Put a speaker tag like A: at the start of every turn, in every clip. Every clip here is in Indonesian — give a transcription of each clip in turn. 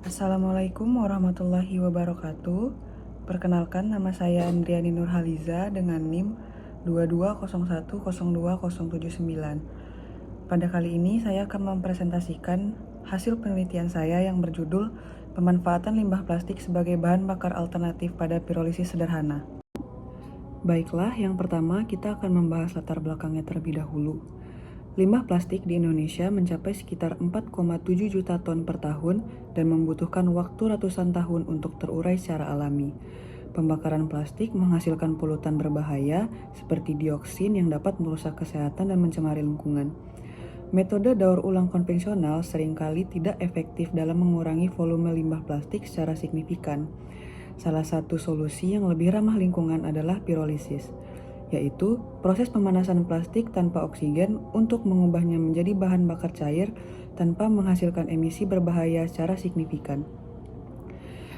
A: Assalamualaikum warahmatullahi wabarakatuh. Perkenalkan, nama saya Andriani Nurhaliza dengan NIM 22010279. Pada kali ini saya akan mempresentasikan hasil penelitian saya yang berjudul Pemanfaatan limbah plastik sebagai bahan bakar alternatif pada pirolisis sederhana. Baiklah, yang pertama kita akan membahas latar belakangnya terlebih dahulu. Limbah plastik di Indonesia mencapai sekitar 4,7 juta ton per tahun dan membutuhkan waktu ratusan tahun untuk terurai secara alami. Pembakaran plastik menghasilkan polutan berbahaya seperti dioksin yang dapat merusak kesehatan dan mencemari lingkungan. Metode daur ulang konvensional seringkali tidak efektif dalam mengurangi volume limbah plastik secara signifikan. Salah satu solusi yang lebih ramah lingkungan adalah pirolisis, yaitu proses pemanasan plastik tanpa oksigen untuk mengubahnya menjadi bahan bakar cair tanpa menghasilkan emisi berbahaya secara signifikan.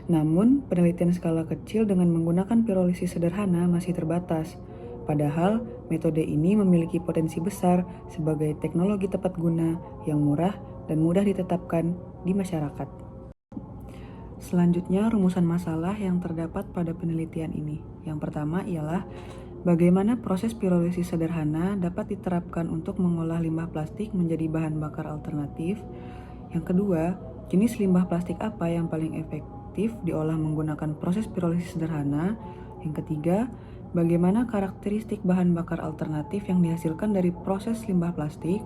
A: Namun, penelitian skala kecil dengan menggunakan pirolisis sederhana masih terbatas. Padahal, metode ini memiliki potensi besar sebagai teknologi tepat guna yang murah dan mudah ditetapkan di masyarakat. Selanjutnya, rumusan masalah yang terdapat pada penelitian ini. Yang pertama ialah bagaimana proses pirolisis sederhana dapat diterapkan untuk mengolah limbah plastik menjadi bahan bakar alternatif. Yang kedua, jenis limbah plastik apa yang paling efektif diolah menggunakan proses pirolisis sederhana. Yang ketiga, bagaimana karakteristik bahan bakar alternatif yang dihasilkan dari proses limbah plastik.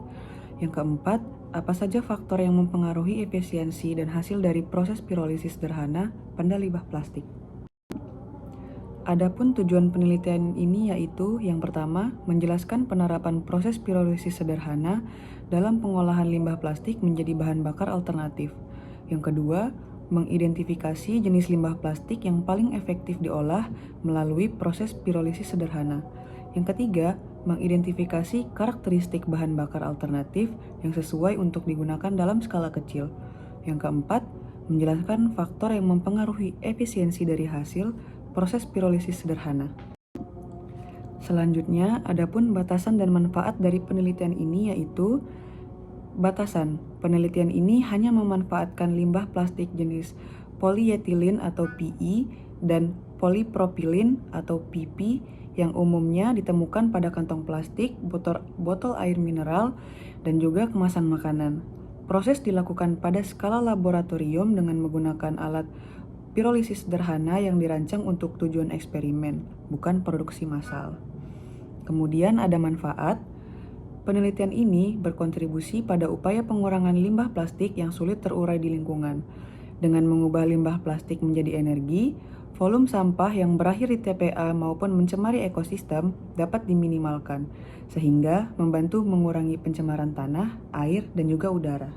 A: Yang keempat, apa saja faktor yang mempengaruhi efisiensi dan hasil dari proses pirolisis sederhana pada limbah plastik. Adapun tujuan penelitian ini yaitu yang pertama, menjelaskan penerapan proses pirolisis sederhana dalam pengolahan limbah plastik menjadi bahan bakar alternatif. Yang kedua, mengidentifikasi jenis limbah plastik yang paling efektif diolah melalui proses pirolisis sederhana. Yang ketiga, mengidentifikasi karakteristik bahan bakar alternatif yang sesuai untuk digunakan dalam skala kecil. Yang keempat, menjelaskan faktor yang mempengaruhi efisiensi dari hasil proses pirolisis sederhana. Selanjutnya, adapun batasan dan manfaat dari penelitian ini yaitu batasan. Penelitian ini hanya memanfaatkan limbah plastik jenis polietilin atau PE dan polipropilin atau PP yang umumnya ditemukan pada kantong plastik, botol air mineral, dan juga kemasan makanan. Proses dilakukan pada skala laboratorium dengan menggunakan alat pirolisis sederhana yang dirancang untuk tujuan eksperimen, bukan produksi massal. Kemudian ada manfaat. Penelitian ini berkontribusi pada upaya pengurangan limbah plastik yang sulit terurai di lingkungan. Dengan mengubah limbah plastik menjadi energi, volume sampah yang berakhir di TPA maupun mencemari ekosistem dapat diminimalkan, sehingga membantu mengurangi pencemaran tanah, air, dan juga udara.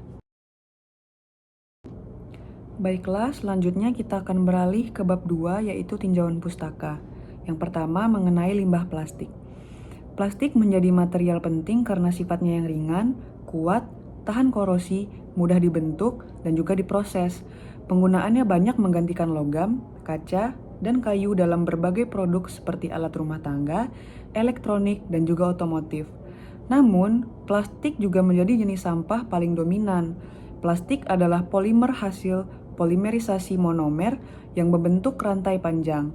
A: Baiklah, selanjutnya kita akan beralih ke bab 2 yaitu tinjauan pustaka. Yang pertama mengenai limbah plastik. Plastik menjadi material penting karena sifatnya yang ringan, kuat, tahan korosi, mudah dibentuk, dan juga diproses. Penggunaannya banyak menggantikan logam, kaca, dan kayu dalam berbagai produk seperti alat rumah tangga, elektronik, dan juga otomotif. Namun, plastik juga menjadi jenis sampah paling dominan. Plastik adalah polimer hasil polimerisasi monomer yang membentuk rantai panjang.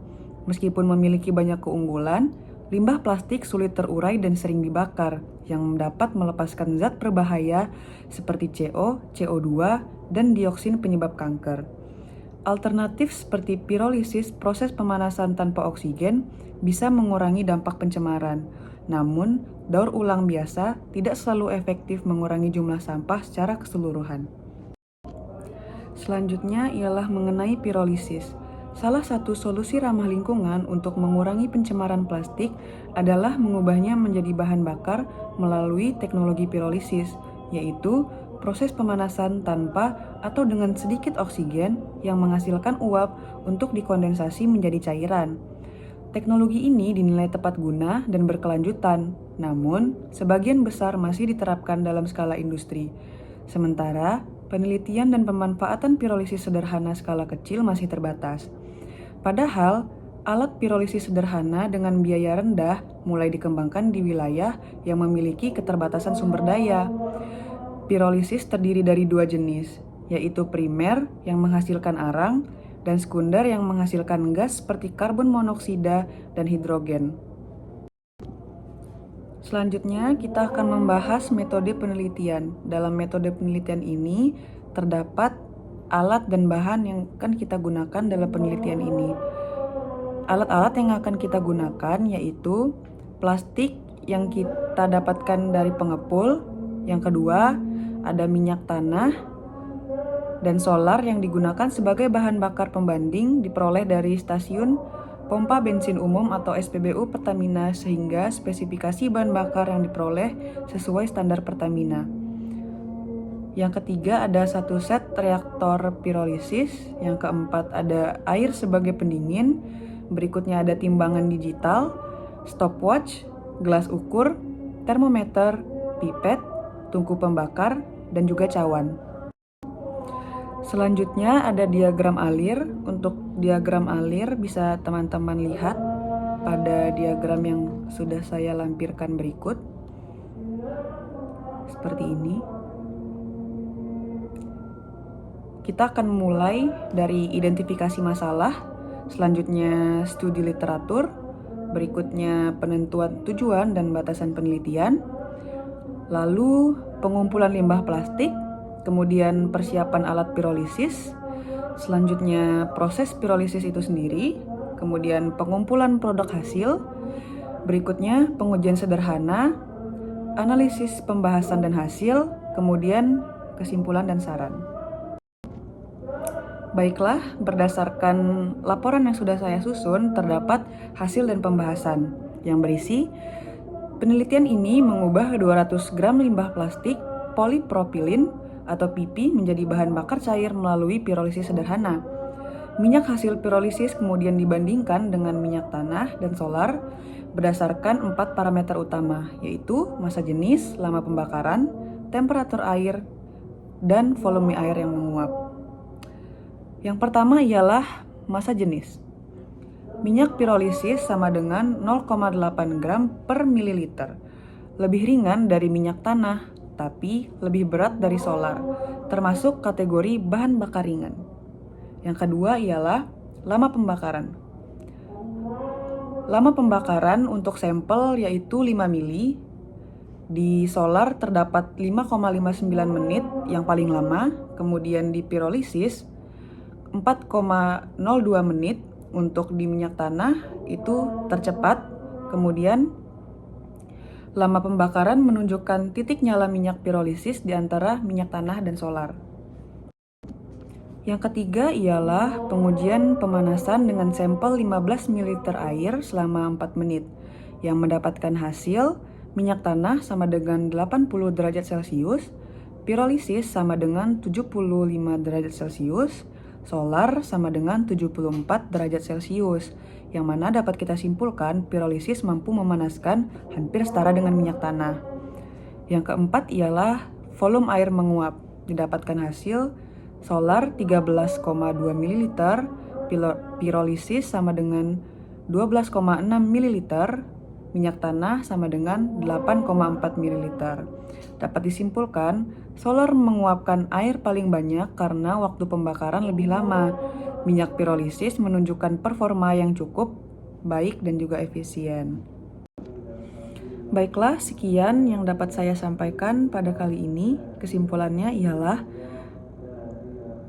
A: Meskipun memiliki banyak keunggulan, limbah plastik sulit terurai dan sering dibakar, yang dapat melepaskan zat berbahaya seperti CO, CO2, dan dioksin penyebab kanker. Alternatif seperti pirolisis, proses pemanasan tanpa oksigen, bisa mengurangi dampak pencemaran. Namun, daur ulang biasa tidak selalu efektif mengurangi jumlah sampah secara keseluruhan. Selanjutnya ialah mengenai pirolisis. Salah satu solusi ramah lingkungan untuk mengurangi pencemaran plastik adalah mengubahnya menjadi bahan bakar melalui teknologi pirolisis, yaitu proses pemanasan tanpa atau dengan sedikit oksigen yang menghasilkan uap untuk dikondensasi menjadi cairan. Teknologi ini dinilai tepat guna dan berkelanjutan, namun sebagian besar masih diterapkan dalam skala industri. Sementara, penelitian dan pemanfaatan pirolisis sederhana skala kecil masih terbatas. Padahal, alat pirolisis sederhana dengan biaya rendah mulai dikembangkan di wilayah yang memiliki keterbatasan sumber daya. Pirolisis terdiri dari dua jenis, yaitu primer yang menghasilkan arang dan sekunder yang menghasilkan gas seperti karbon monoksida dan hidrogen. Selanjutnya, kita akan membahas metode penelitian. Dalam metode penelitian ini, terdapat alat dan bahan yang akan kita gunakan dalam penelitian ini. Alat-alat yang akan kita gunakan yaitu plastik yang kita dapatkan dari pengepul. Yang kedua, ada minyak tanah dan solar yang digunakan sebagai bahan bakar pembanding diperoleh dari stasiun pompa bensin umum atau SPBU Pertamina sehingga spesifikasi bahan bakar yang diperoleh sesuai standar Pertamina. Yang ketiga ada satu set reaktor pirolisis. Yang keempat ada air sebagai pendingin. Berikutnya ada timbangan digital, stopwatch, gelas ukur, termometer, pipet, tungku pembakar, dan juga cawan. Selanjutnya ada diagram alir. Untuk diagram alir bisa teman-teman lihat pada diagram yang sudah saya lampirkan berikut. Seperti ini. Kita akan mulai dari identifikasi masalah, selanjutnya studi literatur, berikutnya penentuan tujuan dan batasan penelitian, lalu pengumpulan limbah plastik, kemudian persiapan alat pirolisis, selanjutnya proses pirolisis itu sendiri, kemudian pengumpulan produk hasil, berikutnya pengujian sederhana, analisis pembahasan dan hasil, kemudian kesimpulan dan saran. Baiklah, berdasarkan laporan yang sudah saya susun, terdapat hasil dan pembahasan yang berisi penelitian ini mengubah 200 gram limbah plastik polipropilin atau PP menjadi bahan bakar cair melalui pirolisis sederhana. Minyak hasil pirolisis kemudian dibandingkan dengan minyak tanah dan solar berdasarkan 4 parameter utama, yaitu massa jenis, lama pembakaran, temperatur air, dan volume air yang menguap. Yang pertama ialah massa jenis. Minyak pirolisis sama dengan 0,8 gram per mililiter. Lebih ringan dari minyak tanah, tapi lebih berat dari solar, termasuk kategori bahan bakar ringan. Yang kedua ialah lama pembakaran. Lama pembakaran untuk sampel yaitu 5 mili. Di solar terdapat 5,59 menit yang paling lama, kemudian di pirolisis 4,02 menit, untuk di minyak tanah itu tercepat, kemudian lama pembakaran menunjukkan titik nyala minyak pirolisis di antara minyak tanah dan solar. Yang ketiga ialah pengujian pemanasan dengan sampel 15 ml air selama 4 menit, yang mendapatkan hasil minyak tanah sama dengan 80 derajat Celcius, pirolisis sama dengan 75 derajat Celcius, solar sama dengan 74 derajat Celcius, yang mana dapat kita simpulkan pirolisis mampu memanaskan hampir setara dengan minyak tanah. Yang keempat ialah volume air menguap, didapatkan hasil solar 13,2 ml, pirolisis sama dengan 12,6 ml, minyak tanah sama dengan 8,4 ml. Dapat disimpulkan, solar menguapkan air paling banyak karena waktu pembakaran lebih lama. Minyak pirolisis menunjukkan performa yang cukup baik dan juga efisien. Baiklah, sekian yang dapat saya sampaikan pada kali ini. Kesimpulannya ialah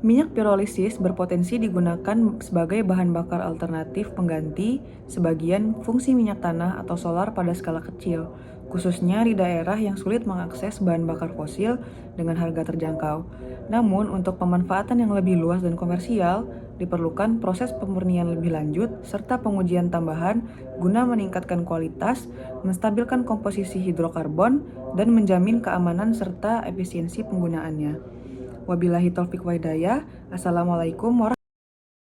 A: minyak pirolisis berpotensi digunakan sebagai bahan bakar alternatif pengganti sebagian fungsi minyak tanah atau solar pada skala kecil, khususnya di daerah yang sulit mengakses bahan bakar fosil dengan harga terjangkau. Namun, untuk pemanfaatan yang lebih luas dan komersial, diperlukan proses pemurnian lebih lanjut serta pengujian tambahan guna meningkatkan kualitas, menstabilkan komposisi hidrokarbon, dan menjamin keamanan serta efisiensi penggunaannya. Wabillahi taufik wa hidayah. Assalamualaikum warahmatullahi wabarakatuh.